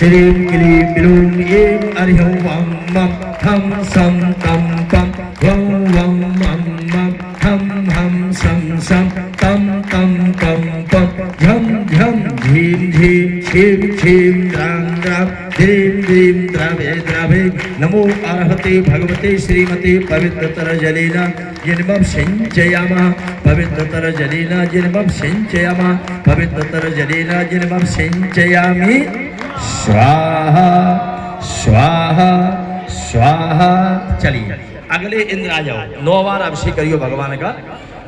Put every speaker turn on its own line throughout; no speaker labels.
श्रीं क्लीं ब्लूं ऐं अर्ह्यं वं मं थं सं तं पं वं वं मं मं थं हं सं सं तं तं पं पं झं झं झीं झीं छीं छीं द्रां द्रां द्रीं द्रीं द्रावे द्रावे नमो अर्हते भगवते श्रीमते पवित्रतर जलेन जिन्मं सिञ्चयामः पवित्रतर जलेन जिन्मं सिञ्चयामः पवित्रतर जलेन जिन्मं सिञ्चयामि स्वाहा स्वाहा स्वाहा। चलिए अगले इंद्र आ जाओ। 9 बार अभिषेक करियो भगवान का।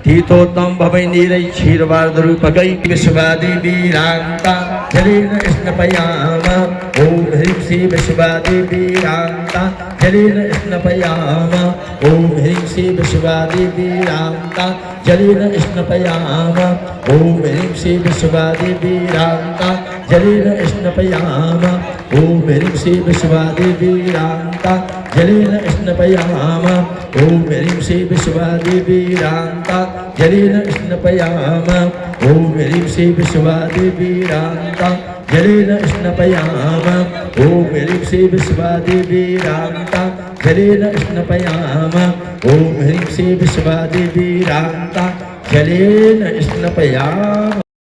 तीर्थोत्तम भवै नीरै क्षीरवार्धरूपकै विश्वादेवी रान्ता जलेन स्नपयामा ओम ह्रीं श्री विश्वादेवी रान्ता जलेन स्नपयामा ओम ह्रीं श्री विश्वादेवी रान्ता जलेन स्नपयामा ओम ह्रीं श्री विश्वादेवी रान्ता जलेन स्नपयामा ओम ह्रीं श्री विश्वादेवी रान्ता जलेन स्नपयामा ओम ह्रीं श्री विश्वादेवी रान्ता जलेन स्नपयामा ओम ह्रीं श्री विश्वादेवी रान्ता जलेन स्नपयामा ओम ह्रीं श्री विश्वादेवी रान्ता जलेन स्नपयामा ओम ह्रीं श्री विश्वादेवी रान्ता जलेन स्नपयामा।